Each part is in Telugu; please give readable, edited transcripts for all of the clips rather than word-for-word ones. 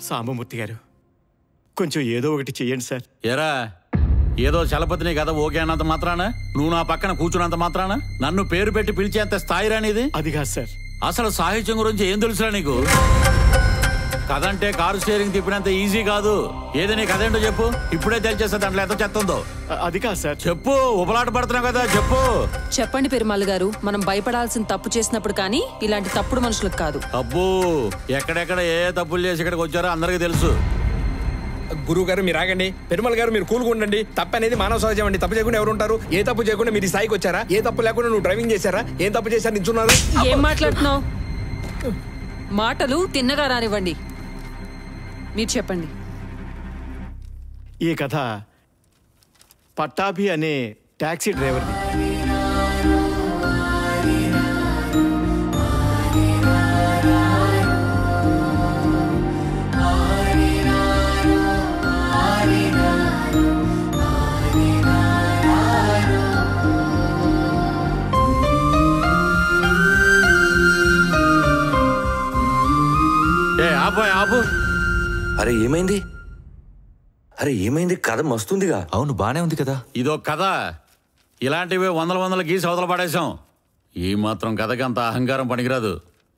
సాంబమూర్తి గారు కొంచెం ఏదో ఒకటి చెయ్యండి సార్. ఎరా ఏదో చలపతిని కదా ఓకే అన్నంత మాత్రాన నువ్వు నా పక్కన కూర్చున్నంత మాత్రాన నన్ను పేరు పెట్టి పిలిచేంత స్థాయి రానిది? అది కాదు సార్. అసలు సాహిత్యం గురించి ఏం తెలుసురా నీకు? కథ అంటే కారు స్టీరింగ్ తిప్పినంత ఈజీ కాదు. ఏది నీ కథ ఏంటో చెప్పు, ఇప్పుడే తెలిచేస్తా దాంట్లో ఎంత చెత్తందో. అది కాదు సార్. చెప్పు, ఉపలాట పడుతున్నావు కదా, చెప్పు. చెప్పండి పెరుమాళ్ గారు, మనం భయపడాల్సిన తప్పు చేసినప్పుడు కానీ ఇలాంటి తప్పుడు మనుషులకు కాదు. అబ్బో, ఎక్కడెక్కడ ఏ తప్పులు చేసి ఇక్కడికి వచ్చారో అందరికీ తెలుసు. గురువు గారు మీరు ఆగండి. పెరుమాళ్ గారు మీరు కూల్గా ఉండండి. తప్పు అనేది మానవ సహజం అండి. తప్పు చేయకుండా ఎవరు ఉంటారు? ఏ తప్పు చేయకుండా మీరు ఈ స్థాయికి వచ్చారా? ఏ తప్పు లేకుండా నువ్వు డ్రైవింగ్ చేశారా? ఏం తప్పు చేశారు నించున్నారు? ఏం మాట్లాడుతున్నావు? మాటలు తిన్నగా రానివ్వండి. మీరు చెప్పండి. ఈ కథ పట్టాభి అనే టాక్సీ డ్రైవర్ది. ఆపు. అరే ఏమైంది? కథ మస్తుందిగా. అవును, బానే ఉంది కదా. ఇదో కథ. ఇలాంటివి వందల గీసి అవతల పడేశాం. ఈ మాత్రం కథకి అంత అహంకారం పనికిరాదు.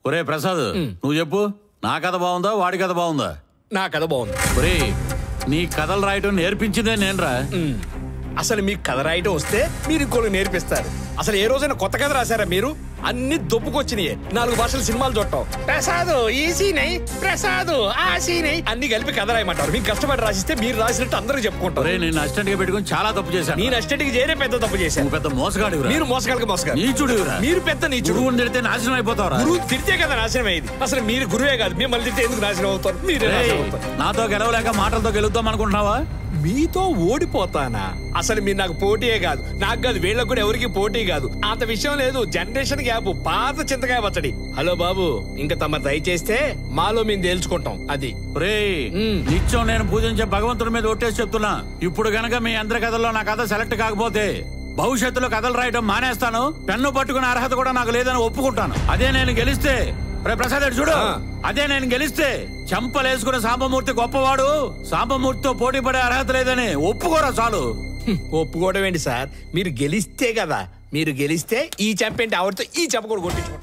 ఒరే ప్రసాద్, నువ్వు చెప్పు, నా కథ బాగుందా వాడి కథ బాగుందా? నా కథ బాగుంది. ఒరే, నీ కథలు రాయటం నేర్పించిందే నేనురా. అసలు మీకు కథ రాయటం వస్తే మీరు ఇంకోళ్ళు నేర్పిస్తారు. అసలు ఏ రోజైనా కొత్త కథ రాశారా మీరు? అన్ని దొప్పుకొచ్చినాయి. 4 భాషల సినిమాలు చూడటం. ప్రసాద్ ఈ సీనై, ప్రసాద్ ఆ సీనై అన్ని కలిపి కథ రాయమంటారు. మీకు కష్టపడి రాసిస్తే మీరు రాసినట్టు అందరూ చెప్పుకుంటారు. నేను అసిస్టెంట్ గా పెట్టుకుని చాలా తప్పు చేశాను. నేను అసిస్టెంట్ కి చేరే పెద్ద తప్పు చేశాను. పెద్ద మోసగాడు. మీరు మోసగాళ్ళకి మోసగాడు. నీచుడురా. మీరు పెద్ద నీచుడు. తిడితే నాశనం అయిపోతారు. గురువు తిడితే కదా నాశనం అయ్యింది. అసలు మీరు గురువే కాదు, మిమ్మల్ని తిడితే ఎందుకు నాశనం అవుతారు? మీరే నాశనం అవుతారు. నాతో గెలవలేక మాటలతో గెలుద్దాం అనుకుంటున్నావా? మీతో ఓడిపోతానా? అసలు మీరు నాకు పోటీయే కాదు, నాకు కాదు, వీళ్ళకు కూడా ఎవరికి పోటీ కాదు. అంత విషయం లేదు. జనరేషన్ గ్యాప్, పాత చింతకాయ పచ్చడి. హలో బాబు, ఇంకా తమ దయచేస్తే మాలో మేము తేల్చుకుంటాం. అది నిత్యం నేను పూజించే భగవంతుడి మీద ఒట్టేసి చెప్తున్నా. ఇప్పుడు గనక మీ అందరి కథల్లో నా కథ సెలెక్ట్ కాకపోతే భవిష్యత్తులో కథలు రాయడం మానేస్తాను. పెన్ను పట్టుకునే అర్హత కూడా నాకు లేదని ఒప్పుకుంటాను. అదే నేను గెలిస్తే, ప్రసాద్ చూడు, అదే నేను గెలిస్తే చెంపలేసుకున్న సాంబమూర్తి గొప్పవాడు, సాంబమూర్తితో పోటీ పడే అర్హత లేదని ఒప్పుకోరా చాలు. ఒప్పుకోవడం ఏంటి సార్? మీరు గెలిస్తే కదా, మీరు గెలిస్తే ఈ చెంపేంటి ఆవిడతో ఈ చెంప కూడా కొట్టించుకోండి.